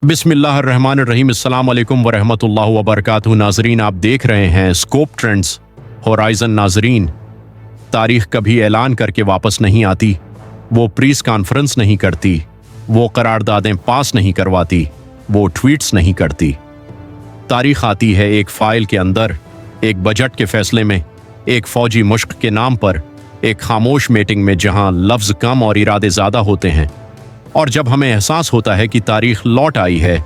बिस्मिल्लाहिर्रहमानिर्रहीम अस्सलाम वालेकुम वरहमतुल्लाहि वबरकातुहू। नाजरीन, आप देख रहे हैं स्कोप ट्रेंड्स होराइजन। नाजरीन, तारीख कभी ऐलान करके वापस नहीं आती, वो प्रेस कॉन्फ्रेंस नहीं करती, वो करारदादें पास नहीं करवाती, वो ट्वीट्स नहीं करती। तारीख आती है एक फाइल के अंदर, एक बजट के फैसले में, एक फौजी मुश्क के नाम पर, एक खामोश मीटिंग में जहां लफ्ज़ कम और इरादे ज़्यादा होते हैं। और जब हमें एहसास होता है कि तारीख लौट आई है,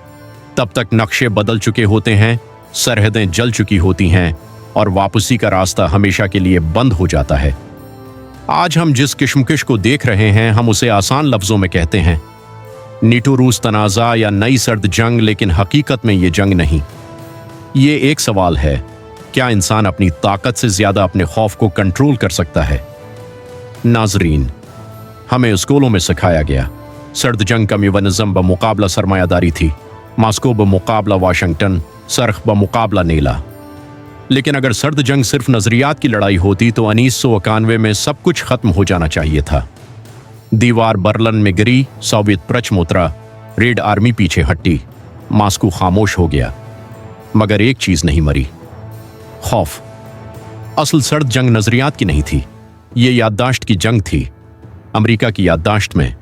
तब तक नक्शे बदल चुके होते हैं, सरहदें जल चुकी होती हैं और वापसी का रास्ता हमेशा के लिए बंद हो जाता है। आज हम जिस किश्मकिश को देख रहे हैं, हम उसे आसान लफ्ज़ों में कहते हैं नीटो रूस तनाज़ा या नई सर्द जंग, लेकिन हकीकत में ये जंग नहीं। ये एक सवाल है, क्या इंसान अपनी ताकत से ज़्यादा अपने खौफ को कंट्रोल कर सकता है? नाजरीन, हमें स्कूलों में सिखाया गया सर्द जंग कम्युनिज्म बमुकाबला सरमायादारी थी, मॉस्को बमुकाबला वाशिंगटन, सरख बमुकाबला नेला। लेकिन अगर सर्द जंग सिर्फ नजरियात की लड़ाई होती तो 1991 में सब कुछ खत्म हो जाना चाहिए था। दीवार बर्लिन में गिरी, सोवियत प्रचम उतरा, रेड आर्मी पीछे हटी, मॉस्को खामोश हो गया। मगर एक चीज नहीं मरी, खौफ। असल सर्द जंग नजरियात की नहीं थी, ये याददाश्त की जंग थी। अमेरिका की याददाश्त में,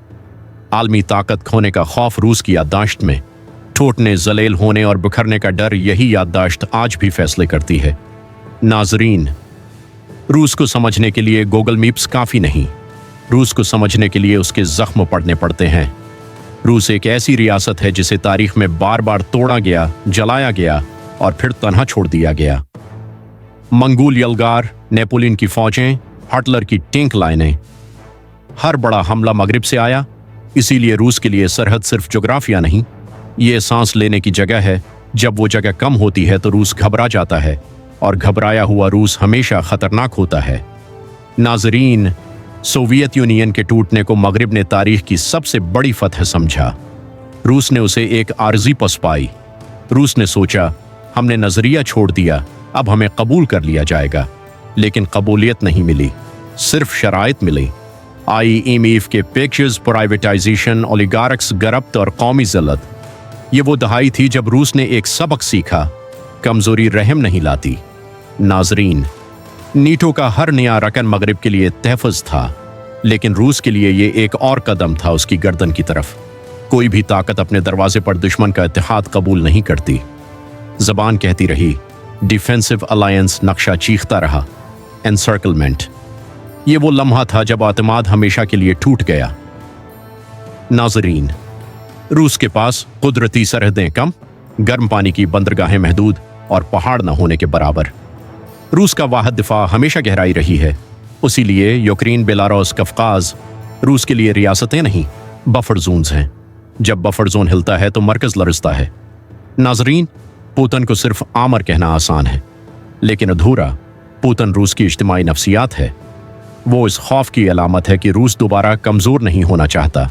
आलमी ताकत खोने का खौफ रूस की याददाश्त में, टूटने, जलील होने और बिखरने का डर, यही याददाश्त आज भी फैसले करती है। नाजरीन, रूस को समझने के लिए गूगल मैप्स काफ़ी नहीं, रूस को समझने के लिए उसके जख्म पड़ने पड़ते हैं। रूस एक ऐसी रियासत है जिसे तारीख में बार बार तोड़ा गया, जलाया गया और फिर तन्हा छोड़ दिया गया। मंगोल यलगार, नेपोलियन की फौजें, हिटलर की टैंक लाइनें, हर बड़ा हमला मगरिब से आया। इसीलिए रूस के लिए सरहद सिर्फ जोग्राफिया नहीं, ये सांस लेने की जगह है। जब वो जगह कम होती है तो रूस घबरा जाता है, और घबराया हुआ रूस हमेशा खतरनाक होता है। नाजरीन, सोवियत यूनियन के टूटने को मगरिब ने तारीख की सबसे बड़ी फतह समझा। रूस ने उसे एक आर्जी पस पाई। रूस ने सोचा, हमने नजरिया छोड़ दिया, अब हमें कबूल कर लिया जाएगा। लेकिन कबूलियत नहीं मिली, सिर्फ शराइत मिली। IMF के पिक्चर्स, प्राइवेटाइजेशन, ओलिगार्क्स, गरब्त और कौमी ज़िल्लत। ये वो दहाई थी जब रूस ने एक सबक सीखा, कमजोरी रहम नहीं लाती। नाजरीन, नीटो का हर नया रकन मगरिब के लिए तहफ़्फ़ुज़ था, लेकिन रूस के लिए ये एक और कदम था उसकी गर्दन की तरफ। कोई भी ताकत अपने दरवाजे पर दुश्मन का इत्तेहाद कबूल नहीं करती। ज़बान कहती रही, डिफेंसिव अलायंस, नक्शा चीखता रहा, एनसर्कलमेंट। ये वो लम्हा था जब आतमाद हमेशा के लिए टूट गया। नाजरीन, रूस के पास कुदरती सरहदें कम, गर्म पानी की बंदरगाहें महदूद और पहाड़ न होने के बराबर। रूस का वाहिद दिफा हमेशा गहराई रही है। उसीलिए यूक्रेन, बेलारूस, कफकाज रूस के लिए रियासतें नहीं, बफर जोन्स हैं। जब बफर जोन हिलता है तो मरकज लरजता है। नाजरीन, पुतिन को सिर्फ आमर कहना आसान है, लेकिन अधूरा। पुतिन रूस की इज्तिमाई नफ्सियात है। वो इस खौफ की अलामत है कि रूस दोबारा कमज़ोर नहीं होना चाहता।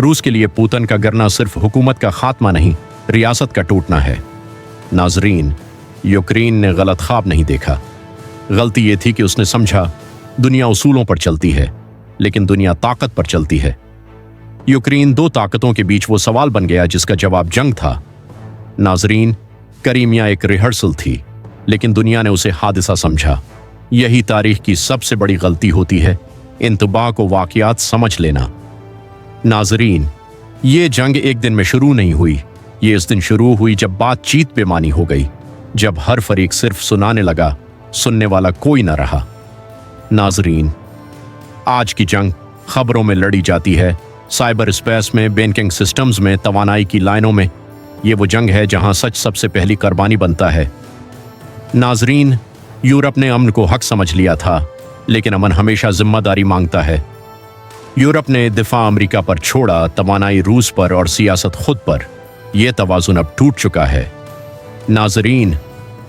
रूस के लिए पुतिन का गिरना सिर्फ हुकूमत का खात्मा नहीं, रियासत का टूटना है। नाजरीन, यूक्रेन ने गलत ख्वाब नहीं देखा। गलती ये थी कि उसने समझा दुनिया उसूलों पर चलती है, लेकिन दुनिया ताकत पर चलती है। यूक्रेन दो ताकतों के बीच वो सवाल बन गया जिसका जवाब जंग था। नाजरीन, क्रीमिया एक रिहर्सल थी, लेकिन दुनिया ने उसे हादसा समझा। यही तारीख की सबसे बड़ी गलती होती है, इंतबा को वाक़यात समझ लेना। नाजरीन, ये जंग एक दिन में शुरू नहीं हुई। ये इस दिन शुरू हुई जब बातचीत बेमानी हो गई, जब हर फरीक सिर्फ सुनाने लगा, सुनने वाला कोई न रहा। नाजरीन, आज की जंग खबरों में लड़ी जाती है, साइबर स्पेस में, बैंकिंग सिस्टम्स में, तवानाई की लाइनों में। ये वो जंग है जहां सच सबसे पहली कुर्बानी बनता है। नाजरीन, यूरोप ने अमन को हक समझ लिया था, लेकिन अमन हमेशा जिम्मेदारी मांगता है। यूरोप ने दिफा अमेरिका पर छोड़ा, तवानाई रूस पर और सियासत खुद पर। यह तवाजुन अब टूट चुका है। नाजरीन,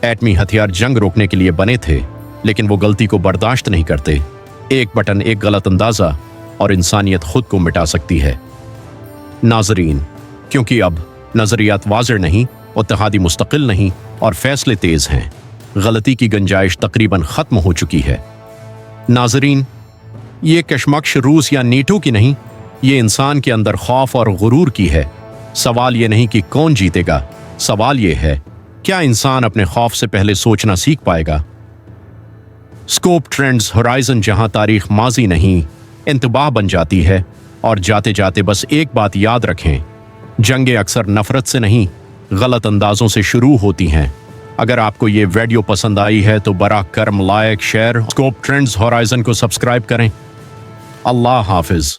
एटमी हथियार जंग रोकने के लिए बने थे, लेकिन वो गलती को बर्दाश्त नहीं करते। एक बटन, एक गलत अंदाजा और इंसानियत खुद को मिटा सकती है। नाजरीन, क्योंकि अब नजरियात वाज़ेह नहीं, इत्तेहादी मुस्तकिल नहीं और फैसले तेज हैं। गलती की गुंजाइश तकरीबन खत्म हो चुकी है। नाजरीन, ये कशमकश रूस या नीटो की नहीं, ये इंसान के अंदर खौफ और गुरूर की है। सवाल ये नहीं कि कौन जीतेगा, सवाल ये है क्या इंसान अपने खौफ से पहले सोचना सीख पाएगा। स्कोप ट्रेंड्स होराइजन, जहां तारीख माजी नहीं इंतबाह बन जाती है। और जाते जाते बस एक बात याद रखें, जंगें अक्सर नफरत से नहीं गलत अंदाजों से शुरू होती हैं। अगर आपको ये वीडियो पसंद आई है तो बरा कर्म like share scope trends horizon को सब्सक्राइब करें। अल्लाह हाफिज।